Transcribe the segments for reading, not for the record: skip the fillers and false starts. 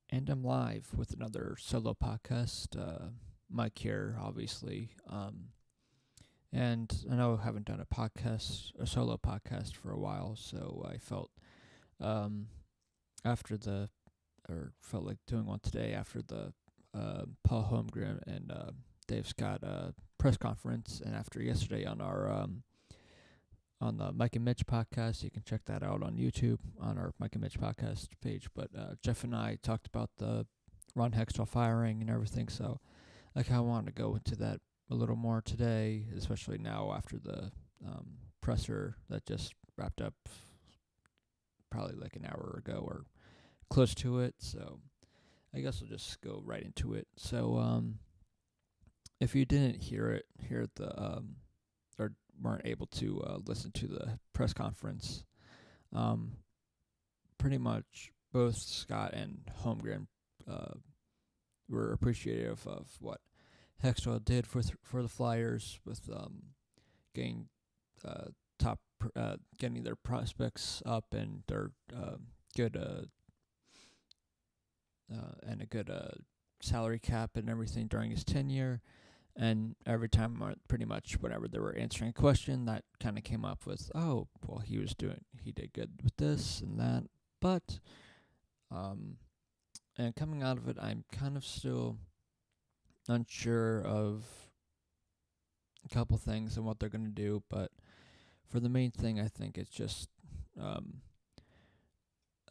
And I'm live with another solo podcast. Mike here, obviously. And I know I haven't done a solo podcast for a while, so I um, after the, felt like doing one today after the Paul Holmgren and Dave Scott press conference, and after yesterday on the Mike and Mitch podcast. You can check that out on YouTube on our Mike and Mitch podcast page. But Jeff and I talked about the Ron Hextall firing and everything, so I kind of wanted to go into that a little more today, especially now after the presser that just wrapped up probably like an hour ago or close to it. So I guess we'll just go right into it. So if you didn't hear the or weren't able to listen to the press conference, um, pretty much both Scott and Holmgren uh, were appreciative of what Hextall did for the Flyers with getting uh, getting their prospects up and their good and a good salary cap and everything during his tenure. And every time, pretty much whenever they were answering a question, that kind of came up with, oh, well, he did good with this and that. But, um, and coming out of it, I'm kind of still unsure of a couple things and what they're going to do. But for the main thing, I think it's just um,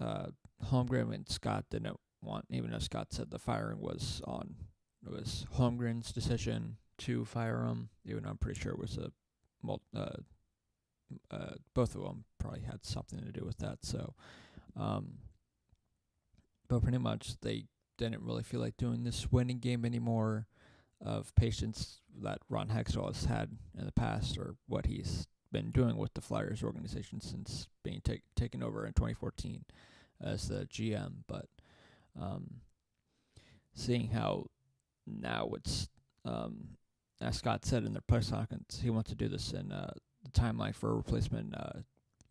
Holmgren and Scott didn't want, even though Scott said the firing it was Holmgren's decision to fire him, even though I'm pretty sure it was both of them probably had something to do with that. So, um, but pretty much they didn't really feel like doing this winning game anymore of patience that Ron Hextall has had in the past, or what he's been doing with the Flyers organization since being taken over in 2014 as the GM. But um, seeing how now it's as Scott said in their press conference, he wants to do this in the timeline for a replacement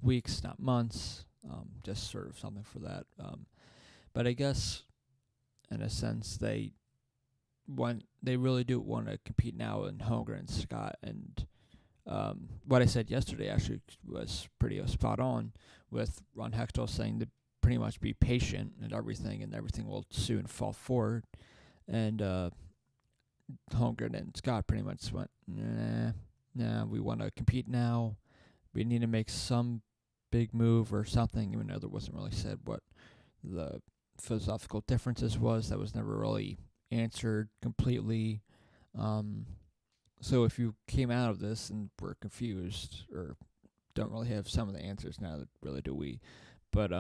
weeks, not months. Just sort of something for that. But I guess in a sense they really do want to compete now in Holmgren and Scott. And what I said yesterday actually was pretty spot on, with Ron Hextall saying to pretty much be patient and everything will soon fall forward. And Holmgren and Scott pretty much went, nah, we want to compete now. We need to make some big move or something, even though there wasn't really said what the philosophical differences was. That was never really answered completely. So if you came out of this and were confused or don't really have some of the answers now, that really do we. But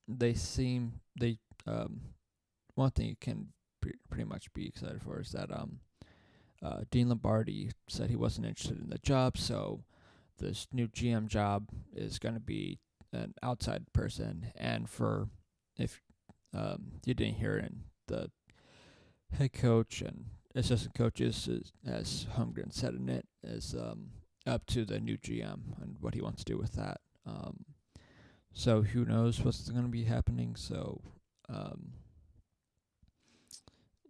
they one thing you can pretty much be excited for is that Dean Lombardi said he wasn't interested in the job, so this new GM job is going to be an outside person. And for if you didn't hear it, the head coach and assistant coaches, as Holmgren said in it, is up to the new GM and what he wants to do with that. So who knows what's going to be happening. So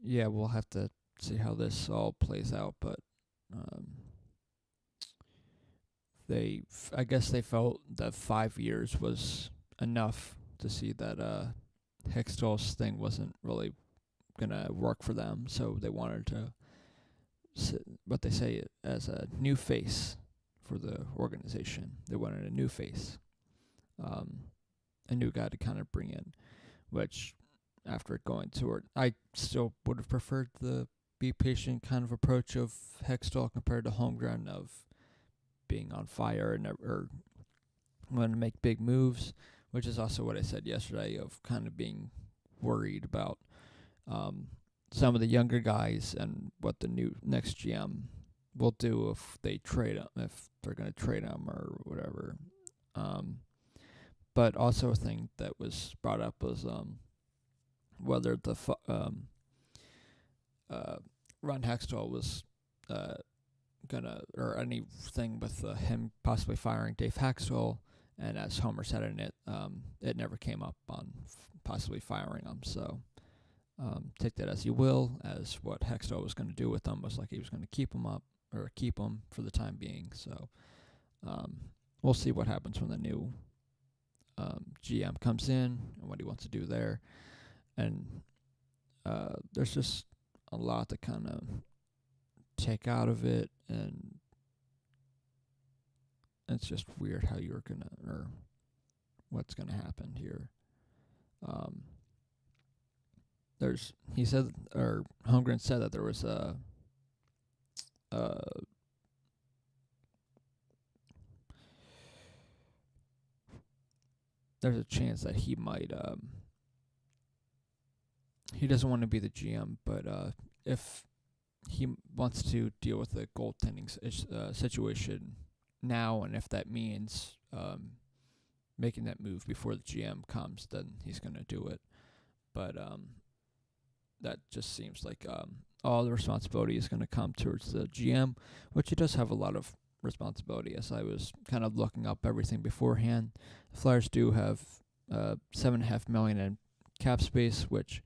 yeah, we'll have to see how this all plays out. But um, I guess they felt that 5 years was enough to see that Hextall's thing wasn't really gonna work for them. So they wanted to, what they say as a new face for the organization. They wanted a new face, a new guy to kind of bring in, which after going toward, I still would have preferred the be patient kind of approach of Hextall compared to Holmgren of being on fire and or wanting to make big moves, which is also what I said yesterday of kind of being worried about some of the younger guys and what the new next GM will do if they trade him, if they're going to trade him or whatever. But also a thing that was brought up was whether the Ron Hextall was gonna, or anything with him possibly firing Dave Hextall. And as Homer said in it, it never came up on possibly firing him. So take that as you will. As what Hextall was going to do with him was like he was going to keep him for the time being. So we'll see what happens when the new GM comes in and what he wants to do there. And there's just a lot to kind of take out of it, and it's just weird how you're gonna, or what's gonna happen here. He said, or Holmgren said that there was there's a chance that he might, he doesn't want to be the GM, but if he wants to deal with the goaltending situation now, and if that means making that move before the GM comes, then he's going to do it. But that just seems like all the responsibility is going to come towards the GM, which he does have a lot of responsibility. As I was kind of looking up everything beforehand, the Flyers do have $7.5 million in cap space, which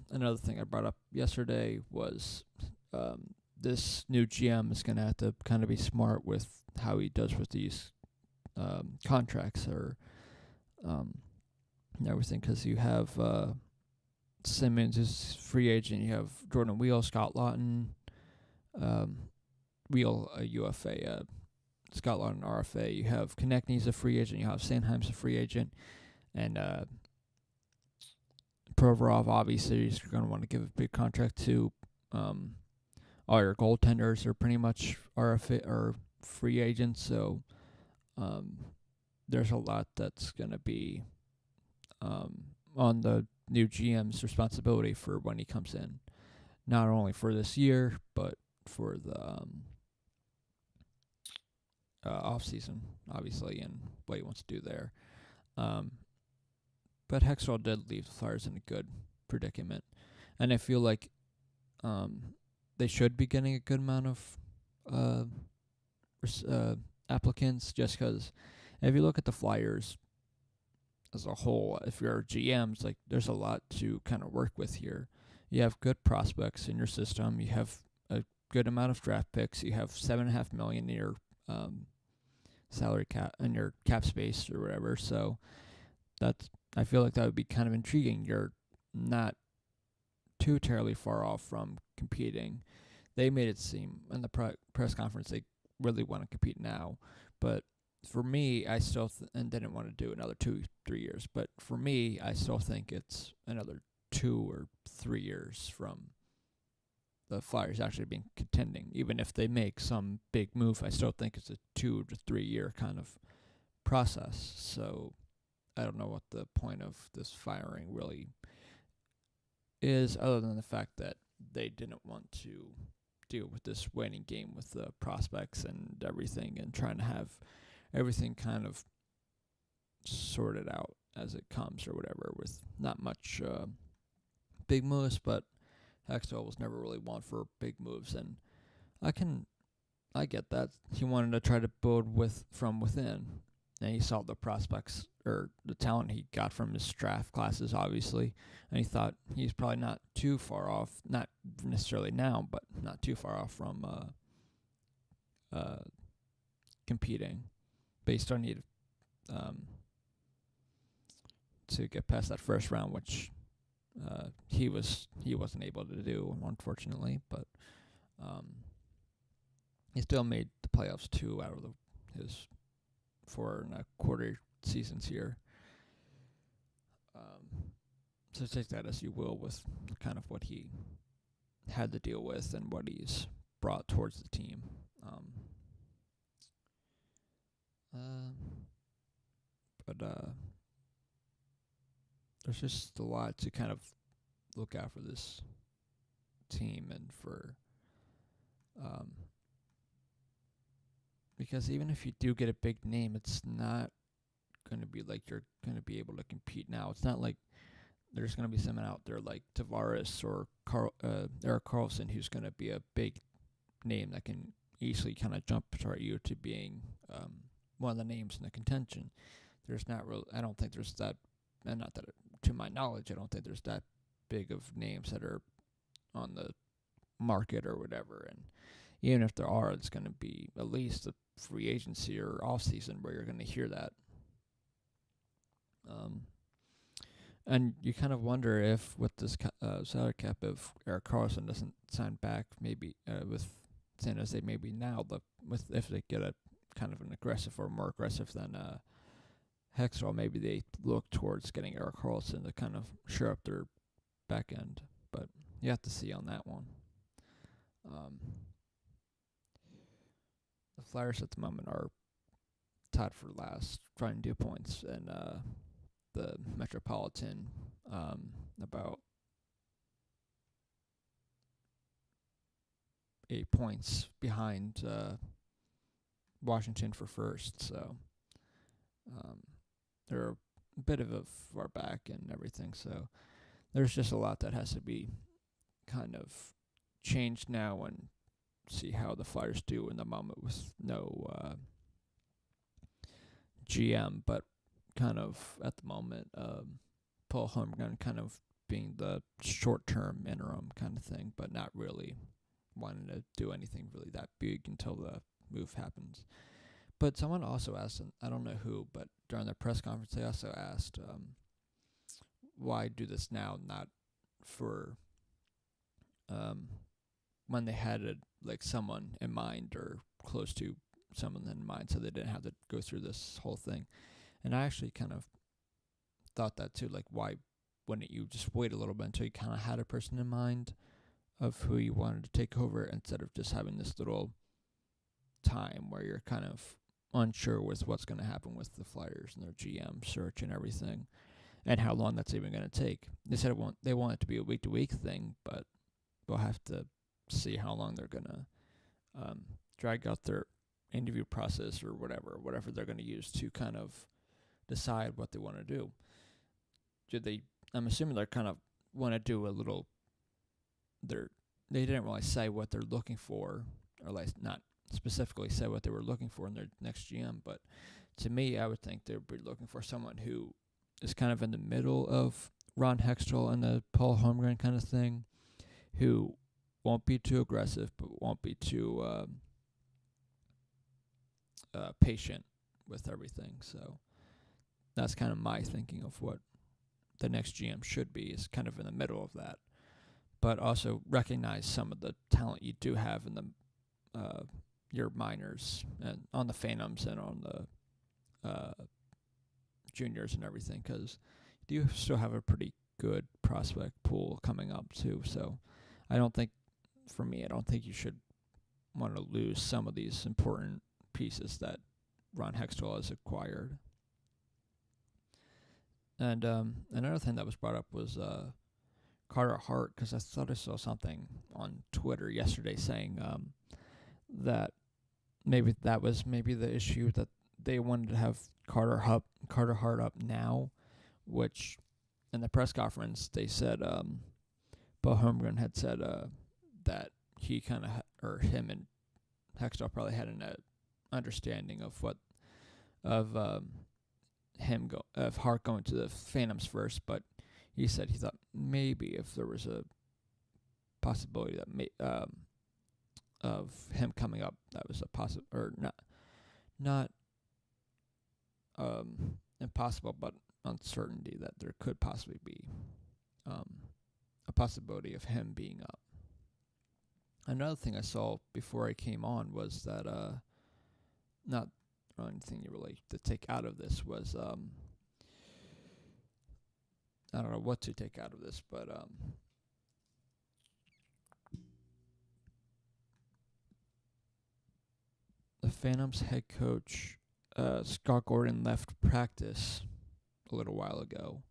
another thing I brought up yesterday was this new GM is going to have to kind of be smart with how he does with these contracts or everything, because you have Simmons is free agent, you have Jordan Wheel, Scott Lawton, Wheel a UFA, Scott Lawton RFA, you have Konechny's a free agent, you have Sanheim's a free agent, and Provorov, obviously, you're going to want to give a big contract to. All your goaltenders are pretty much RFA or free agents, so there's a lot that's going to be on the new GM's responsibility for when he comes in, not only for this year, but for the off season, obviously, and what he wants to do there. But Hextall did leave the Flyers in a good predicament, and I feel like they should be getting a good amount of applicants, just because if you look at the Flyers as a whole, if you're GMs, like there's a lot to kind of work with here. You have good prospects in your system. You have a good amount of draft picks. You have $7.5 million in your salary cap and your cap space or whatever. So I feel like that would be kind of intriguing. You're not too terribly far off from competing. They made it seem in the press conference they really want to compete now, but for me, I still and didn't want to do another 2-3 years. But for me, I still think it's another 2 or 3 years from the Flyers actually being contending. Even if they make some big move, I still think it's a 2 to 3 year kind of process. So I don't know what the point of this firing really is, other than the fact that they didn't want to deal with this winning game with the prospects and everything, and trying to have everything kind of sorted out as it comes or whatever, with not much big moves. But Hextall was never really one for big moves, and I get that. He wanted to try to build from within, and he saw the prospects or the talent he got from his draft classes, obviously, and he thought he's probably not too far off, not necessarily now, but not too far off from competing. Based on need to get past that first round, which he wasn't able to do, unfortunately. But he still made the playoffs 2 out of his 4.25 seasons here. So take that as you will, with kind of what he had to deal with and what he's brought towards the team. But there's just a lot to kind of look out for this team, and for because even if you do get a big name, it's not going to be like you're going to be able to compete now. It's not like there's going to be someone out there like Tavares or Erik Karlsson who's going to be a big name that can easily kind of jumpstart you to being one of the names in the contention. There's not really, I don't think there's that, and not that to my knowledge, I don't think there's that big of names that are on the market or whatever. And even if there are, it's going to be at least a free agency or off season where you're going to hear that. And you kind of wonder if with this salary cap, if Erik Karlsson doesn't sign back, maybe with San Jose, maybe now if they get a kind of an aggressive or more aggressive than Hextall, maybe they look towards getting Erik Karlsson to kind of shore up their back end. But you have to see on that one. The Flyers at the moment are tied for last, trying to do points, and the Metropolitan about 8 points behind Washington for first. So they're a bit of a far back and everything. So there's just a lot that has to be kind of changed now, and see how the Flyers do in the moment with no GM, but kind of at the moment, Paul Holmgren kind of being the short-term interim kind of thing, but not really wanting to do anything really that big until the move happens. But someone also asked, and I don't know who, but during the press conference, they also asked, why do this now, not for when they had someone in mind or close to someone in mind, so they didn't have to go through this whole thing. And I actually kind of thought that too, why wouldn't you just wait a little bit until you kind of had a person in mind of who you wanted to take over, instead of just having this little time where you're kind of unsure with what's going to happen with the Flyers and their GM search and everything, and how long that's even going to take. They said they want it to be a week-to-week thing, but we'll have to see how long they're going to drag out their interview process or whatever they're going to use to kind of decide what they want to do. I'm assuming they're kind of want to do a little. They didn't really say what they're looking for, or not specifically say what they were looking for in their next GM. But to me, I would think they would be looking for someone who is kind of in the middle of Ron Hextall and the Paul Holmgren kind of thing, who won't be too aggressive, but won't be too patient with everything. So that's kind of my thinking of what the next GM should be, is kind of in the middle of that, but also recognize some of the talent you do have in the your minors and on the Phantoms and on the juniors and everything, because you do still have a pretty good prospect pool coming up too. So I don't think you should want to lose some of these important pieces that Ron Hextall has acquired. And another thing that was brought up was Carter Hart, because I thought I saw something on Twitter yesterday saying that maybe that was the issue, that they wanted to have Carter Hart up now, which in the press conference they said Bo Holmgren had said that he kind of or him and Hextall probably had an understanding of Hart going to the Phantoms first, but he said he thought maybe if there was a possibility that of him coming up, that was not impossible, but uncertainty that there could possibly be a possibility of him being up. Another thing I saw before I came on was that not anything you really to take out of this was I don't know what to take out of this, but the Phantoms head coach Scott Gordon left practice a little while ago.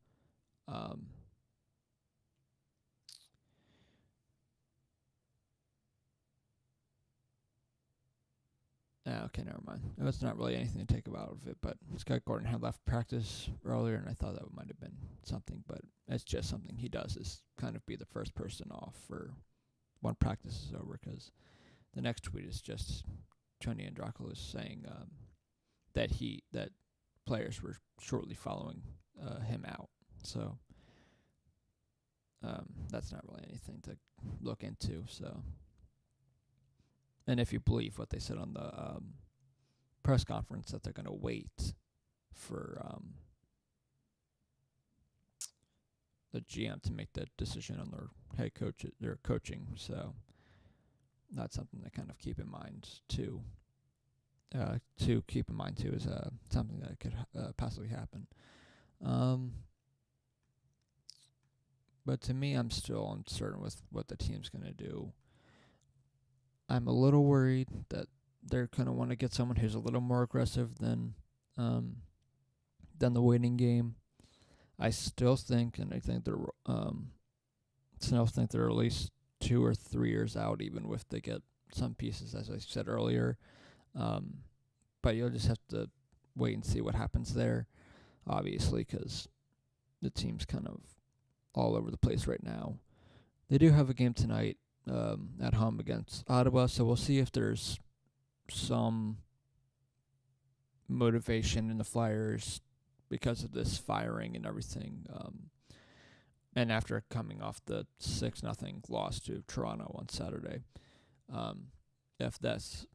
Okay, never mind. It's not really anything to take out of it, but Scott Gordon had left practice earlier, and I thought that might have been something, but it's just something he does, is kind of be the first person off for when practice is over, because the next tweet is just Tony Andropoulos saying that players were shortly following him out. So that's not really anything to look into. So, and if you believe what they said on the press conference, that they're going to wait for the GM to make that decision on their head coach, their coaching. So that's something to kind of keep in mind too. To keep in mind too is something that could possibly happen. But to me, I'm still uncertain with what the team's going to do. I'm a little worried that they're going to want to get someone who's a little more aggressive than the waiting game. I still think, and I think they're at least 2 or 3 years out, even if they get some pieces, as I said earlier. But you'll just have to wait and see what happens there, obviously, because the team's kind of all over the place right now. They do have a game tonight at home against Ottawa, so we'll see if there's some motivation in the Flyers because of this firing and everything. And after coming off the 6-0 loss to Toronto on Saturday, if this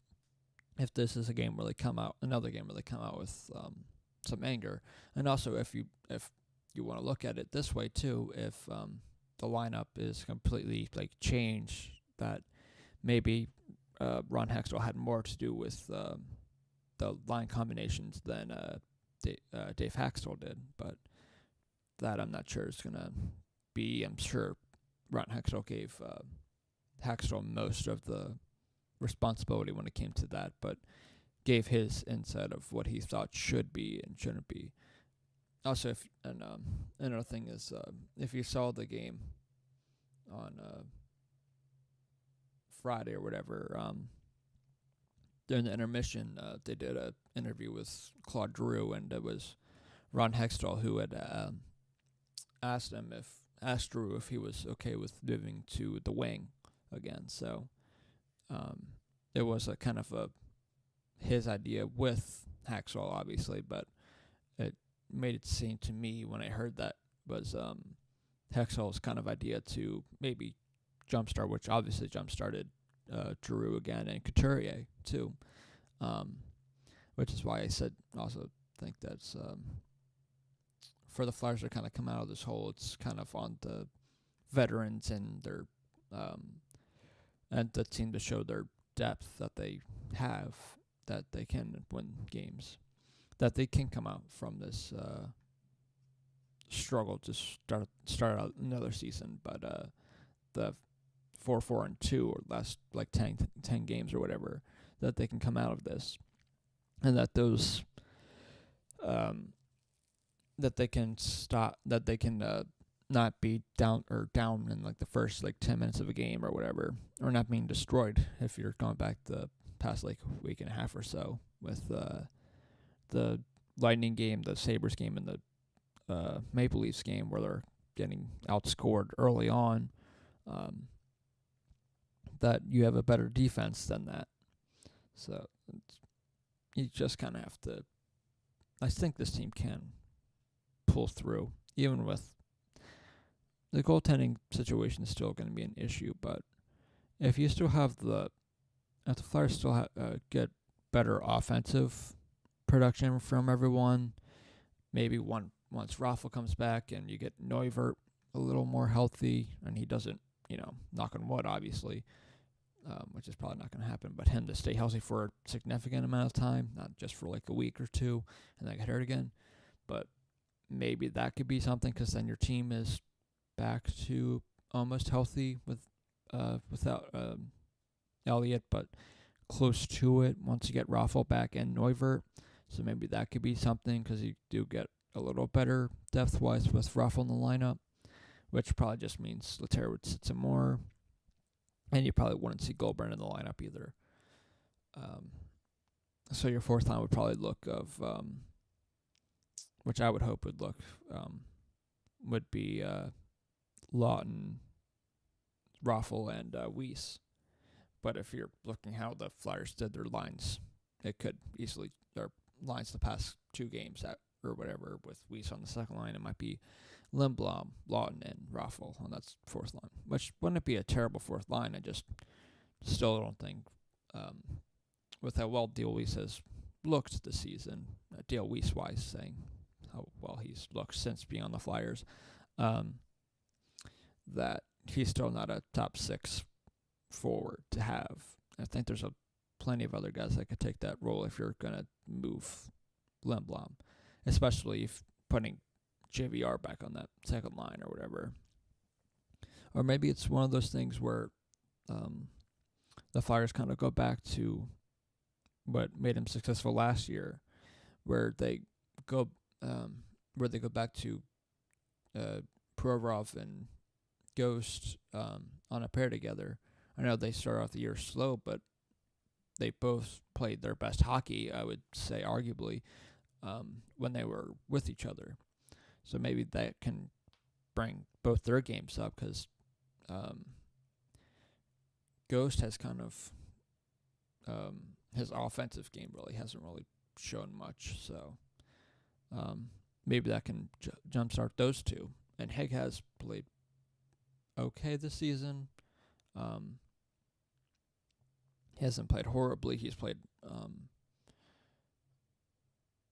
is another game where they come out with some anger, and also if you want to look at it this way too, if the lineup is completely changed, that maybe Ron Hextall had more to do with the line combinations than Dave Hextall did, but that I'm not sure is gonna be. I'm sure Ron Hextall gave Hextall most of the responsibility when it came to that, but gave his insight of what he thought should be and shouldn't be. Also, another thing is, if you saw the game on Friday or whatever, during the intermission, they did an interview with Claude Giroux, and it was Ron Hextall who had asked Giroux if he was okay with moving to the wing again. So it was a kind of his idea with Hextall, obviously, but it made it seem to me when I heard that was Hextall's kind of idea to maybe jumpstart, which obviously jumpstarted Giroux again and Couturier too, which is why I said also think that's for the Flyers to kind of come out of this hole. It's kind of on the veterans and their and the team to show their depth that they have, that they can win games, that they can come out from this struggle to start out another season, but the 4-4-2 or last 10 games or whatever, that they can come out of this, and that those that they can not be down in the first 10 minutes of a game or whatever, or not being destroyed. If you're going back the past week and a half or so with the Lightning game, the Sabres game, and the Maple Leafs game, where they're getting outscored early on, that you have a better defense than that. So you just kind of have to. I think this team can pull through, even with the goaltending situation is still going to be an issue. But if you still have if the Flyers still get better offensive production from everyone, maybe once Raffl comes back and you get Neuvirth a little more healthy, and he doesn't, knock on wood, obviously, which is probably not going to happen, but him to stay healthy for a significant amount of time, not just for a week or two, and then get hurt again. But maybe that could be something, because then your team is back to almost healthy without Elliott, but close to it once you get Raffl back and Neuvirth. So maybe that could be something, because you do get a little better depth-wise with Raffl in the lineup, which probably just means Leterre would sit some more, and you probably wouldn't see Goldberg in the lineup either. So your fourth line would probably look which I would hope would be Lawton, Raffl, and Weiss. But if you're looking how the Flyers did their lines, it could easily, their lines the past 2 games or whatever, with Weiss on the second line, it might be Lindblom, Lawton, and Raffle on that fourth line, which wouldn't be a terrible fourth line. I just still don't think, with how well Dale Weiss has looked this season, Dale Weiss saying how well he's looked since being on the Flyers, that he's still not a top 6 forward to have. I think there's plenty of other guys that could take that role if you're going to move Lindblom, especially if putting JVR back on that second line or whatever. Or maybe it's one of those things where the Flyers kind of go back to what made him successful last year, where they go back to Provorov and Ghost on a pair together. I know they started off the year slow, but they both played their best hockey, I would say, arguably, when they were with each other. So maybe that can bring both their games up, because Ghost has kind of his offensive game really hasn't really shown much. So maybe that can jumpstart those two. And Heg has played okay this season. He hasn't played horribly. He's played.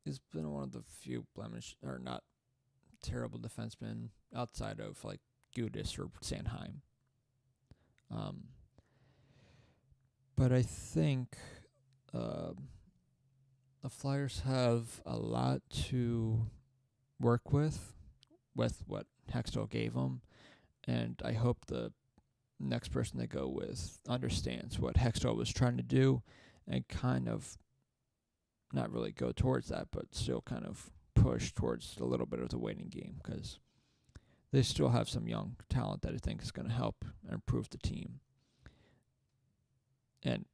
He's been one of the few blemish or not terrible defensemen outside of like Gudis or Sanheim. But I think the Flyers have a lot to work with what Hextall gave them, and I hope the next person they go with understands what Hextall was trying to do and kind of not really go towards that, but still kind of push towards a little bit of the waiting game, because they still have some young talent that I think is going to help improve the team. And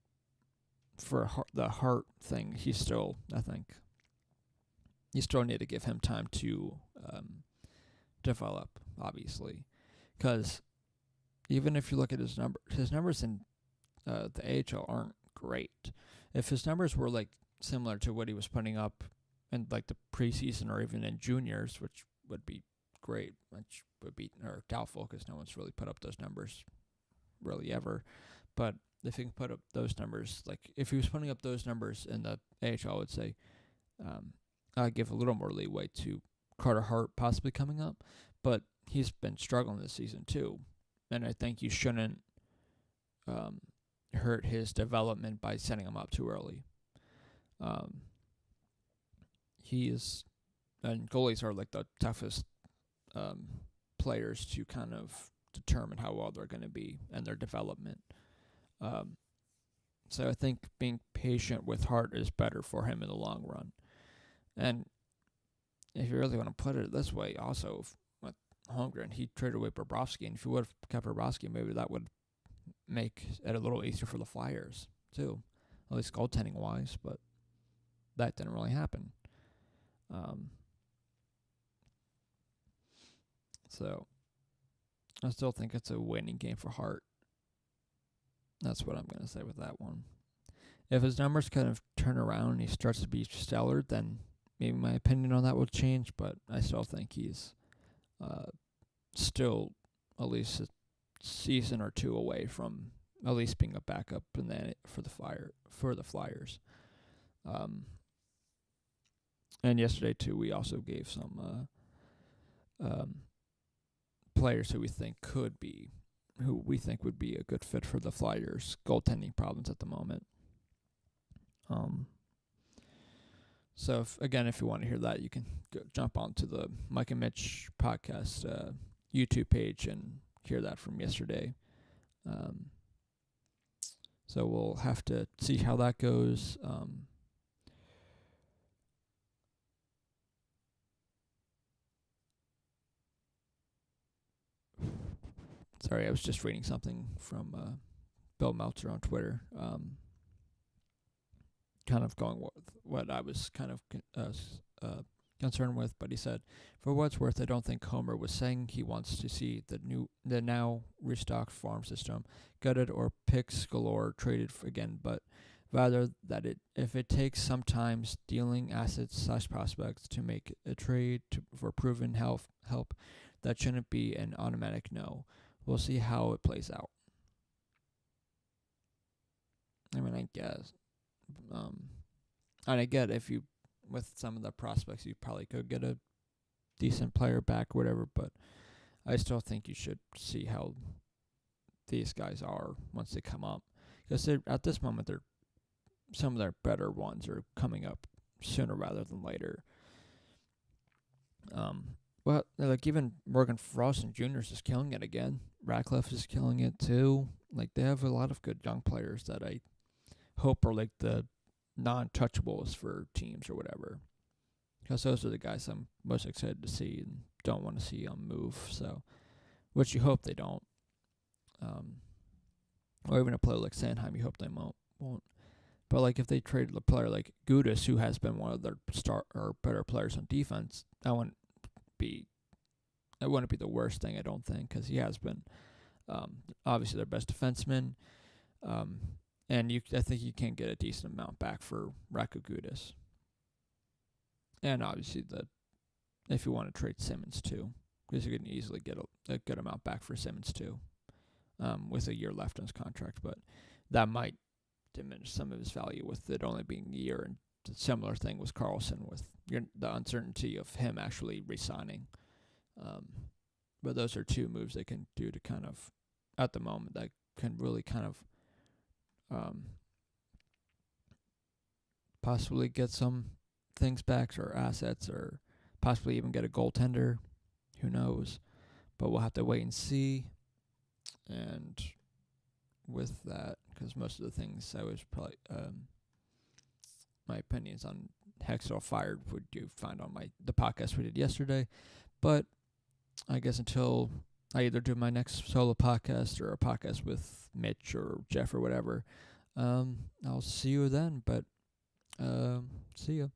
for the Hart thing, I think you still need to give him time to develop, obviously, because even if you look at his numbers in the AHL aren't great. If his numbers were like similar to what he was putting up in like the preseason or even in juniors, which would be great, which would be or doubtful because no one's really put up those numbers really ever. But if he can put up those numbers, like if he was putting up those numbers in the AHL, I would say I'd give a little more leeway to Carter Hart possibly coming up. But he's been struggling this season too, and I think you shouldn't hurt his development by setting him up too early. And goalies are like the toughest players to kind of determine how well they're going to be and their development. So I think being patient with Hart is better for him in the long run. And if you really want to put it this way, also with Holmgren, he traded away Bobrovsky, and if he would have kept Bobrovsky, maybe that would make it a little easier for the Flyers too, at least goaltending wise. But that didn't really happen. So I still think it's a winning game for Hart. That's what I'm going to say with that one. If his numbers kind of turn around and he starts to be stellar, then maybe my opinion on that will change, but I still think he's still at least a season or two away from at least being a backup in the, for the Flyers. And yesterday too, we also gave some players who we think would be a good fit for the Flyers' goaltending problems at the moment. So if you want to hear that, you can jump onto the Mike and Mitch podcast YouTube page and hear that from yesterday. So we'll have to see how that goes. Sorry, I was just reading something from Bill Meltzer on Twitter. Kind of going with what I was kind of concerned with, but he said, for what it's worth, I don't think Homer was saying he wants to see the now restocked farm system gutted or picks galore traded again, but rather that if it takes some time stealing assets/prospects to make a trade for proven help, that shouldn't be an automatic no. We'll see how it plays out. I mean, I guess. And I get if you, with some of the prospects, you probably could get a decent player back, or whatever, but I still think you should see how these guys are once they come up. Because at this moment, some of their better ones are coming up sooner rather than later. Well, like even Morgan Frost Jr. is killing it again. Ratcliffe is killing it too. Like they have a lot of good young players that I hope are like the non-touchables for teams or whatever. Because those are the guys I'm most excited to see and don't want to see move. So, which you hope they don't. Or even a player like Sanheim, you hope they won't. But like if they traded a player like Gudis, who has been one of their star or better players on defense, that wouldn't be the worst thing, I don't think, because he has been obviously their best defenseman. And I think you can get a decent amount back for Rako Gudis. And obviously if you want to trade Simmons too, because you can easily get a good amount back for Simmons too, with a year left on his contract. But that might diminish some of his value with it only being a year. And the similar thing with Carlson with the uncertainty of him actually re-signing. But those are two moves they can do to kind of, at the moment, that can really kind of possibly get some things back or assets or possibly even get a goaltender. Who knows? But we'll have to wait and see. And with that, because most of the things I was probably my opinions on Hextall Fired would you find on the podcast we did yesterday. But I guess until I either do my next solo podcast or a podcast with Mitch or Jeff or whatever, I'll see you then. But see ya.